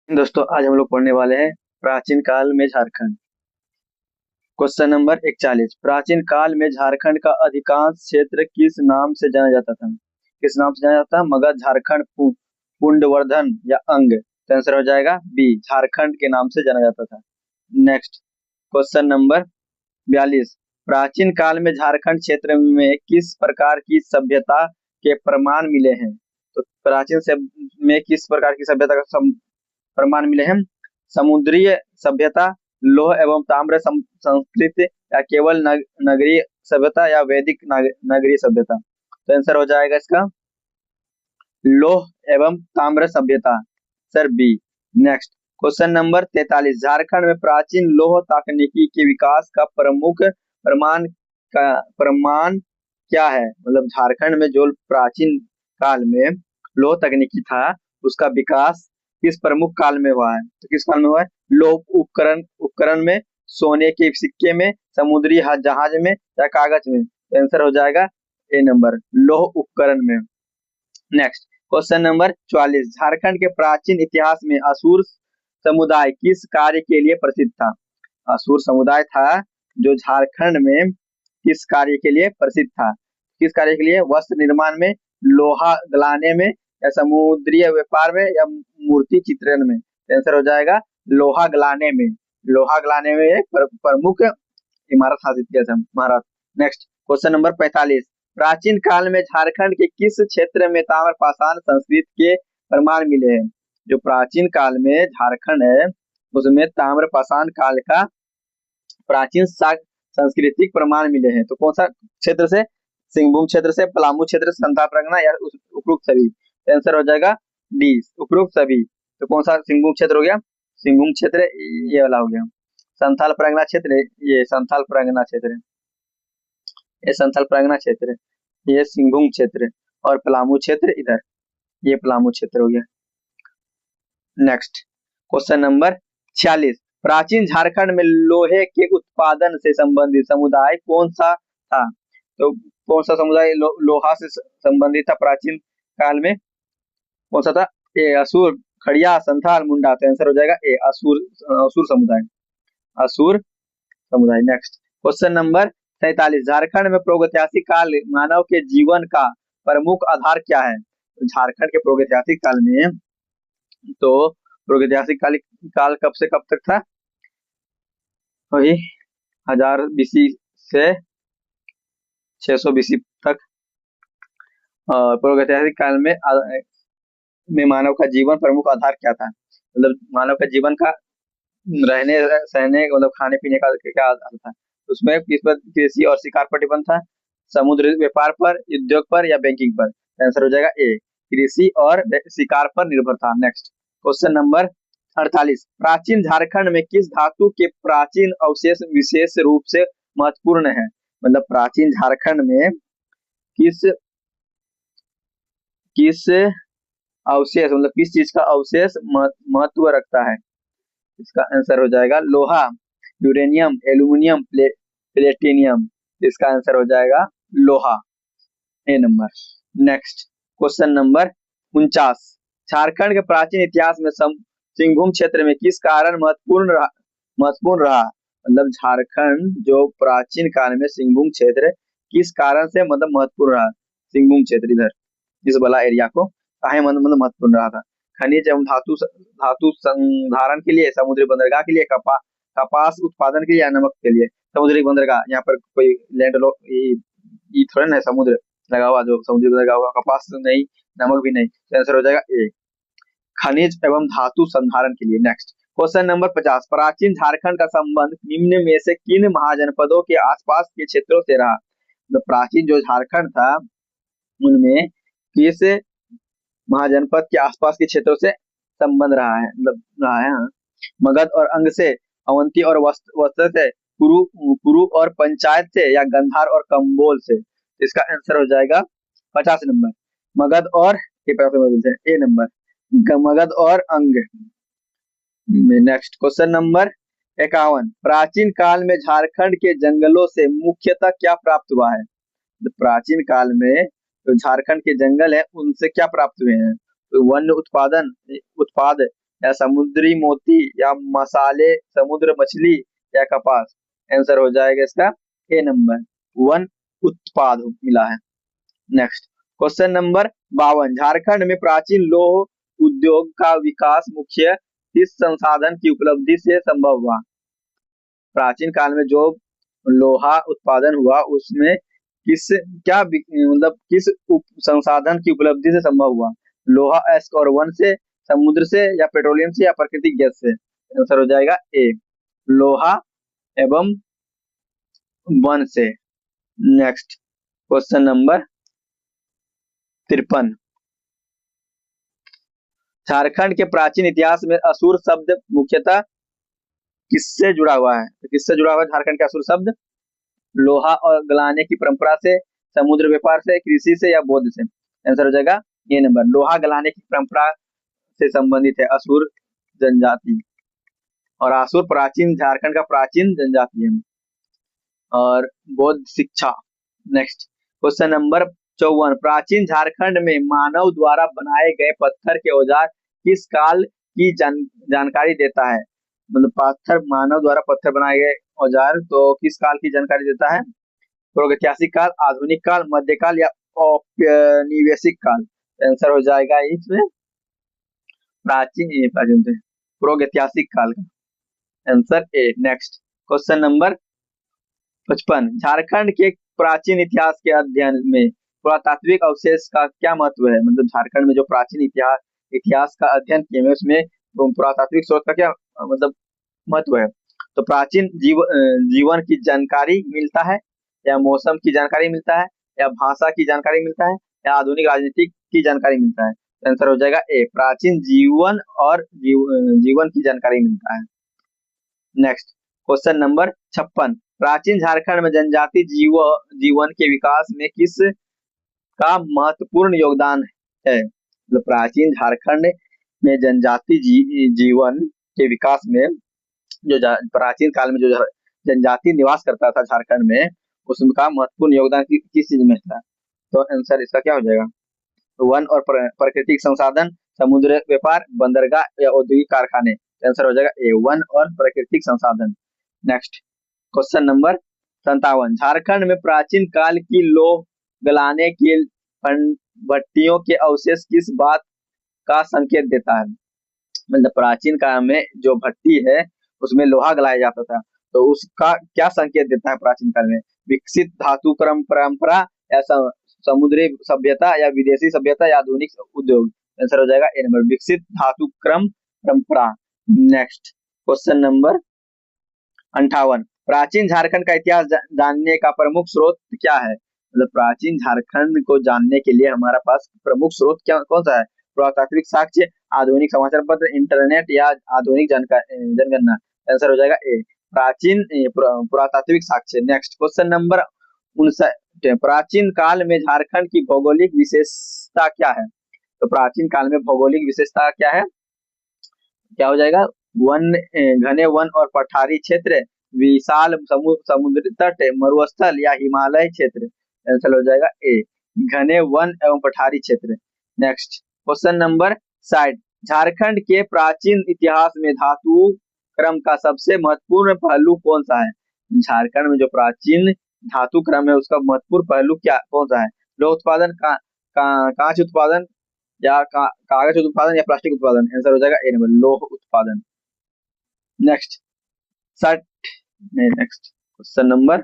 दोस्तों आज हम लोग पढ़ने वाले हैं प्राचीन काल में झारखंड। Question number 41। प्राचीन काल में झारखंड का अधिकांश क्षेत्र किस नाम से जाना जाता था? किस नाम से जाना जाता था? मगध, झारखंड, पुंडवर्धन या अंग? तो आंसर हो जाएगा बी, झारखंड के नाम से जाना जाता था। Next question number 42। प्राचीन काल में झारखंड क्षेत्र में किस प्रकार की सभ्यता के प्रमाण मिले हैं? तो प्राचीन से में किस प्रकार की सभ्यता का प्रमाण मिले हैं? समुद्रीय सभ्यता, लौह एवं ताम्र संस्कृति या केवल नगरीय सभ्यता या वैदिक नगरीय सभ्यता? तो आंसर हो जाएगा इसका लौह एवं ताम्र सभ्यता, sir B. Next question number 43। Jharkhand में प्राचीन लौह तकनीकी के विकास का प्रमुख प्रमाण क्या है? मतलब झारखंड में जो प्राचीन काल में लौह तकनीकी था उसका विकास किस प्रमुख काल में हुआ है? तो किस काल में हुआ है? लौह उपकरण उपकरण में, सोने के सिक्के में, समुद्री जहाज में या कागज में? तो आंसर हो जाएगा ए नंबर, लौह उपकरण में। Next question number 44। झारखंड के प्राचीन इतिहास में असुर समुदाय किस कार्य के लिए प्रसिद्ध था? असुर समुदाय था जो झारखंड में किस कार्य के लिए प्रसिद्ध था? किस कार्य के लिए? वस्त्र निर्माण में, लोहा गलाने में या समुद्री व्यापार में या मूर्ति चित्रण में? आंसर हो जाएगा लोहा गलाने में। लोहा गलाने में एक प्रमुख इमारत शासित किया था महाराष्ट्र। Next question number 45। प्राचीन काल में झारखंड के किस क्षेत्र में ताम्र पाषाण संस्कृति के प्रमाण मिले हैं? जो प्राचीन काल में झारखंड है उसमें ताम्र पाषाण काल का प्राचीन सांस्कृतिक प्रमाण मिले हैं। तो कौन सा क्षेत्र से? सिंहभूम क्षेत्र से, पलामू क्षेत्र से, संथाल परगना या उपरोक्त सभी? आंसर हो जाएगा डी, उपरोक्त सभी। तो कौन सा सिंहभूम क्षेत्र हो गया? सिंहभूम क्षेत्र ये वाला हो गया। संथाल परगना क्षेत्र, ये संथाल परगना क्षेत्र है, ये संथाल परगना क्षेत्र है, ये सिंहभूम क्षेत्र और पलामू क्षेत्र इधर, ये पलामू क्षेत्र हो गया। Next question number 46। प्राचीन झारखंड में लोहे के उत्पादन से संबंधित समुदाय कौन सा था? तो कौन सा समुदाय लोहा से संबंधित था प्राचीन काल में? कौन सा था? ए असुर, खड़िया, संथाल, मुंडा? तो आंसर हो जाएगा ए, असुर, असुर समुदाय, असुर समुदाय। Next question number 47। झारखंड में प्रागैतिहासिक काल मानव के जीवन का प्रमुख आधार क्या है? तो झारखंड के प्रागैतिहासिक काल में, तो प्रागैतिहासिक काल कब से कब तक था? वही 1000 बीसी से 600 बीसी तक। प्रागैतिहासिक काल में मानव का जीवन प्रमुख आधार क्या था? मतलब मानव का जीवन का रहने सहने मतलब खाने पीने का क्या आधार था? उसमें किस पर? कृषि और शिकार पर डिपेंड था, समुद्र व्यापार पर, उद्योग पर या बैंकिंग पर? आंसर हो जाएगा ए, कृषि और शिकार पर निर्भर था। Next question number 48। प्राचीन झारखंड में किस धातु के प्राचीन अवशेष विशेष रूप से महत्वपूर्ण है? मतलब प्राचीन झारखंड में किस किस अवशेष, मतलब किस चीज का अवशेष महत्व रखता है? इसका आंसर हो जाएगा लोहा, यूरेनियम, एल्यूमिनियम, प्लेटिनियम। इसका आंसर हो जाएगा लोहा, A number. Next question number 49। Jharkhand के प्राचीन इतिहास में सिंहभूम क्षेत्र में किस कारण महत्वपूर्ण रहा? मतलब झारखंड जो प्राचीन काल में सिंहभूम क्षेत्र किस कारण से मतलब महत्वपूर्ण रहा? सिंहभूम क्षेत्र इधर इस वाला एरिया को काहे मतलब महत्वपूर्ण रहा था? खनिज एवं धातु संधारण के लिए, समुद्री बंदरगाह के लिए, कपास उत्पादन के लिए या नमक के लिए? समुद्री बंदरगाह, यहाँ पर कोई लैंड थोड़ा ना समुद्र लगा हुआ, जो समुद्री बंदरगाह होगा। कपास नहीं, नमक भी नहीं। तो आंसर हो जाएगा ए, खनिज एवं धातु संधारण के लिए। Next question number 50। प्राचीन झारखंड का संबंध निम्न में से किन महाजनपदों के आसपास के क्षेत्रों से रहा? तो प्राचीन जो झारखंड था उनमें किस महाजनपद के आसपास के क्षेत्रों से संबंध रहा है, मतलब रहा है? हाँ। मगध और अंग से, अवंती और वस्त्र से, कुरु और पंचायत से या गंधार और कंबोल से? इसका आंसर हो जाएगा 50 नंबर, मगध और ए नंबर, मगध और अंग। Next question number 51। प्राचीन काल में झारखंड के जंगलों से मुख्यतः क्या प्राप्त हुआ है? प्राचीन काल में जो झारखंड के जंगल है उनसे क्या प्राप्त हुए हैं? तो वन्य उत्पाद या समुद्री मोती या मसाले, समुद्र मछली या कपास? आंसर हो जाएगा इसका ए नंबर, वन उत्पाद मिला है। नेक्स्ट क्वेश्चन नंबर 52, झारखंड में प्राचीन लौह उद्योग का विकास मुख्य किस संसाधन की उपलब्धि से संभव हुआ? प्राचीन काल में जो लोहा उत्पादन हुआ उसमें किस क्या मतलब किस संसाधन की उपलब्धि से संभव हुआ? लोहा एस्क और वन से, समुद्र से, या पेट्रोलियम से, या प्राकृतिक गैस से? आंसर हो जाएगा ए, लोहा एवं वन से। नेक्स्ट क्वेश्चन नंबर 53, झारखंड के प्राचीन इतिहास में असुर शब्द मुख्यतः किससे जुड़ा हुआ है? तो किससे जुड़ा हुआ है झारखंड का असुर शब्द? लोहा और गलाने की परंपरा से, समुद्र व्यापार से, कृषि से, या बौद्ध से? आंसर हो जाएगा ये नंबर, लोहा गलाने की परंपरा से संबंधित है असुर जनजाति, और असुर प्राचीन झारखंड का प्राचीन जनजाति है। और बौद्ध शिक्षा। नेक्स्ट क्वेश्चन नंबर 54, प्राचीन झारखंड में मानव द्वारा बनाए गए पत्थर के औजार किस काल की जानकारी देता है? मतलब पत्थर, मानव द्वारा पत्थर बनाए गए औजार तो किस काल की जानकारी देता है? प्रागैतिहासिक काल, आधुनिक काल, मध्यकाल, या औपनिवेशिक काल? आंसर हो जाएगा इसमें प्राचीन प्रागैतिहासिक काल का, answer A. Next question number 55, Jharkhand के प्राचीन इतिहास के अध्ययन में पुरातात्विक अवशेष का क्या महत्व है? मतलब झारखंड में जो प्राचीन इतिहास का अध्ययन किए हैं उसमें पुरातात्विक स्रोत का क्या मतलब महत्व है? तो प्राचीन जीवन की जानकारी मिलता है, या मौसम की जानकारी मिलता है, या भाषा की जानकारी मिलता है, या आधुनिक राजनीति की जानकारी मिलता है? आंसर हो जाएगा ए, प्राचीन जीवन और जीवन की जानकारी मिलता है। नेक्स्ट क्वेश्चन नंबर 56, प्राचीन झारखंड में जनजाति जीवन के विकास में किस का महत्वपूर्ण योगदान है? तो प्राचीन झारखंड में जनजाति जीवन के विकास में जो प्राचीन काल में जो जनजाति निवास करता था झारखंड में, उसका महत्वपूर्ण योगदान किस चीज में था? तो आंसर इसका क्या हो जाएगा? वन और प्राकृतिक संसाधन, समुद्र व्यापार, बंदरगाह, या औद्योगिक कारखाने? आंसर हो जाएगा ए, वन और प्राकृतिक संसाधन। नेक्स्ट क्वेश्चन नंबर 57, झारखंड में प्राचीन काल की लौह गलाने की भट्टियों के अवशेष किस बात का संकेत देता है? मतलब प्राचीन काल में जो भट्टी है उसमें लोहा गलाया जाता था, तो उसका क्या संकेत देता है प्राचीन काल में? विकसित धातु क्रम परंपरा, या समुद्री सभ्यता, या विदेशी सभ्यता, या आधुनिक उद्योग? आंसर हो जाएगा ए नंबर, विकसित धातु क्रम परंपरा। नेक्स्ट क्वेश्चन नंबर 58, प्राचीन झारखंड का इतिहास जानने का प्रमुख स्रोत क्या है? मतलब प्राचीन झारखंड को जानने के लिए हमारा पास प्रमुख स्रोत क्या कौन सा है? पुरातात्विक साक्ष्य, आधुनिक समाचार पत्र, इंटरनेट, या आधुनिक जनगणना? आंसर हो जाएगा ए, प्राचीन पुरातात्विक साक्ष्य। नेक्स्ट क्वेश्चन नंबर 59, प्राचीन काल में झारखंड की भौगोलिक विशेषता क्या है? तो प्राचीन काल में भौगोलिक विशेषता क्या है? क्या हो जाएगा? घने वन और पठारी क्षेत्र, विशाल समुद्र तट, मरुस्थल, या हिमालय क्षेत्र? आंसर हो जाएगा ए, घने वन एवं पठारी क्षेत्र। नेक्स्ट क्वेश्चन नंबर 60, झारखंड के प्राचीन इतिहास में धातु क्रम का सबसे महत्वपूर्ण पहलू कौन सा है? झारखंड में जो प्राचीन धातु क्रम है उसका महत्वपूर्ण पहलू क्या कौन सा है? लौह उत्पादन, कांच उत्पादन, या कागज उत्पादन, या प्लास्टिक उत्पादन? आंसर हो जाएगा ए नंबर, लौह उत्पादन। Next question number